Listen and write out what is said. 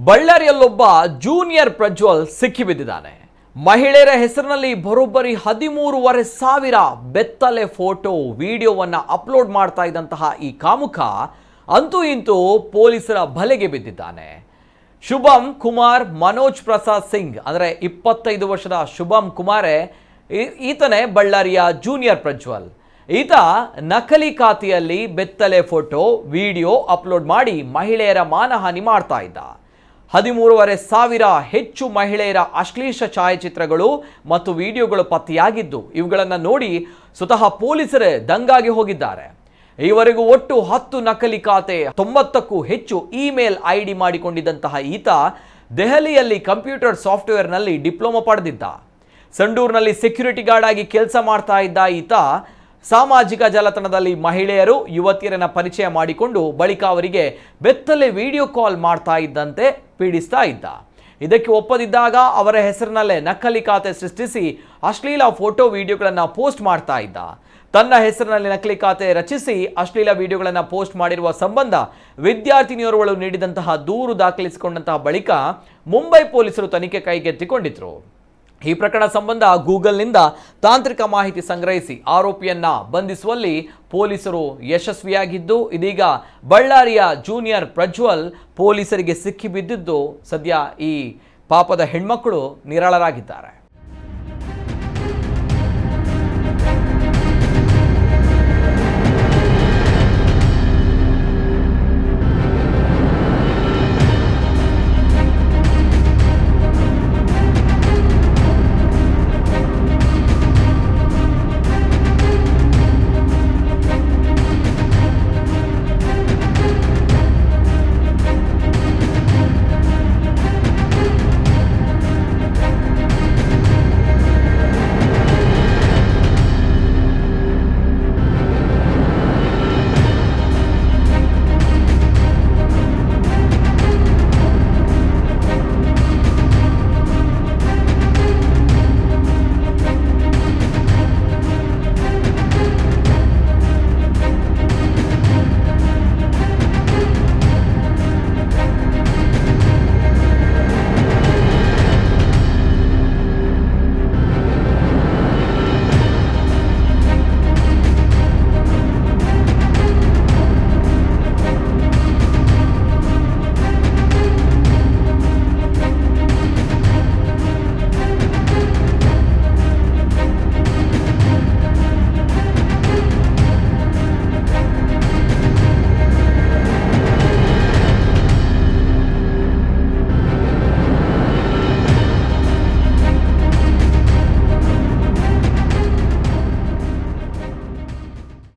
ಬಳ್ಳಾರಿಯಲ್ಲೊಬ್ಬ junior Prajwal ಸಿಕ್ಕಿಬಿದ್ದಿದ್ದಾನೆ. ಮಹಿಳೆಯರ ಹೆಸರಿನಲ್ಲಿ ಬರೋಬ್ಬರಿ 13,500 ಬೆತ್ತಲೆ ಫೋಟೋ ವಿಡಿಯೋವನ್ನು ಅಪ್ಲೋಡ್ ಮಾಡ್ತಾ ಇದ್ದಂತಹ ಈ ಕಾಮುಕ ಅಂತೂ ಇಂತೂ ಪೊಲೀಸರ ಬಲೆಗೆ ಬಿದ್ದಿದ್ದಾನೆ. ಶುಭಂ ಕುಮಾರ್ ಮನೋಜ್ ಪ್ರಸಾದ್ ಸಿಂಗ್ ಅಂದರೆ 25 ವರ್ಷದ ಶುಭಂ ಕುಮಾರೇ ಈತನೇ ಬಳ್ಳಾರಿಯ ಜೂನಿಯರ್ ಪ್ರಜ್ವಲ್. ಈತ ನಕಲಿ ಖಾತೆಯಲ್ಲಿ ಬೆತ್ತಲೆ ಫೋಟೋ ವಿಡಿಯೋ ಅಪ್ಲೋಡ್ ಮಾಡಿ ಮಹಿಳೆಯರ ಮಾನಹಾನಿ ಮಾಡ್ತಾ ಇದ್ದ. 13,500 ಹೆಚ್ಚು ಮಹಿಳೆಯರ ಅಶ್ಲೀಲ ಛಾಯಾಚಿತ್ರಗಳು ಮತ್ತು ವಿಡಿಯೋಗಳು ಪತ್ತೆಯಾಗಿದ್ದು ಇವುಗಳನ್ನು ನೋಡಿ ಸ್ವತಃ ಪೊಲೀಸರೇ ದಂಗಾಗಿ ಹೋಗಿದ್ದಾರೆ. ಈವರೆಗೂ ಒಟ್ಟು 10 ನಕಲಿ ಖಾತೆ 90ಕ್ಕೂ ಹೆಚ್ಚು ಇಮೇಲ್ ಐಡಿ ಮಾಡಿಕೊಂಡಿದ್ದಂತಹ ಈತ ದೆಹಲಿಯಲ್ಲಿ ಕಂಪ್ಯೂಟರ್ ಸಾಫ್ಟ್ವೇರ್ನಲ್ಲಿ ಡಿಪ್ಲೊಮಾ ಪಡೆದಿದ್ದ. ಸಂಡೂರಿನಲ್ಲಿ ಸೆಕ್ಯೂರಿಟಿ ಗಾರ್ಡ್ ಆಗಿ ಕೆಲಸ ಮಾಡ್ತಾ ಇದ್ದ ಈತ ಸಾಮಾಜಿಕ ಜಾಲತಾಣದಲ್ಲಿ ಮಹಿಳೆಯರು ಯುವತಿಯರನ್ನ ಪರಿಚಯ ಮಾಡಿಕೊಂಡು ಬಳಿಕ ಅವರಿಗೆ ಬೆತ್ತಲೆ ವಿಡಿಯೋ ಕಾಲ್ ಮಾಡ್ತಾ ಇದ್ದಂತೆ ಪೀಡಿಸ್ತಾ ಇದ್ದ. ಇದಕ್ಕೆ ಒಪ್ಪದಿದ್ದಾಗ ಅವರ ಹೆಸರಿನಲ್ಲೇ ನಕಲಿ ಖಾತೆ ಸೃಷ್ಟಿಸಿ ಅಶ್ಲೀಲ ಫೋಟೋ ವಿಡಿಯೋಗಳನ್ನು ಪೋಸ್ಟ್ ಮಾಡ್ತಾ ಇದ್ದ. ತನ್ನ ಹೆಸರಿನಲ್ಲಿ ನಕಲಿ ಖಾತೆ ರಚಿಸಿ ಅಶ್ಲೀಲ ವಿಡಿಯೋಗಳನ್ನು ಪೋಸ್ಟ್ ಮಾಡಿರುವ ಸಂಬಂಧ ವಿದ್ಯಾರ್ಥಿನಿಯೋರ್ವಳು ನೀಡಿದಂತಹ ದೂರು ದಾಖಲಿಸಿಕೊಂಡಂತಹ ಬಳಿಕ ಮುಂಬೈ ಪೊಲೀಸರು ತನಿಖೆ ಕೈಗೆತ್ತಿಕೊಂಡಿದ್ರು. ಈ ಪ್ರಕರಣ ಸಂಬಂಧ ಗೂಗಲ್ನಿಂದ ತಾಂತ್ರಿಕ ಮಾಹಿತಿ ಸಂಗ್ರಹಿಸಿ ಆರೋಪಿಯನ್ನ ಬಂಧಿಸುವಲ್ಲಿ ಪೊಲೀಸರು ಯಶಸ್ವಿಯಾಗಿದ್ದು ಇದೀಗ ಬಳ್ಳಾರಿಯ ಜೂನಿಯರ್ ಪ್ರಜ್ವಲ್ ಪೊಲೀಸರಿಗೆ ಸಿಕ್ಕಿಬಿದ್ದಿದ್ದು ಸದ್ಯ ಈ ಪಾಪದ ಹೆಣ್ಮಕ್ಕಳು ನಿರಾಳರಾಗಿದ್ದಾರೆ.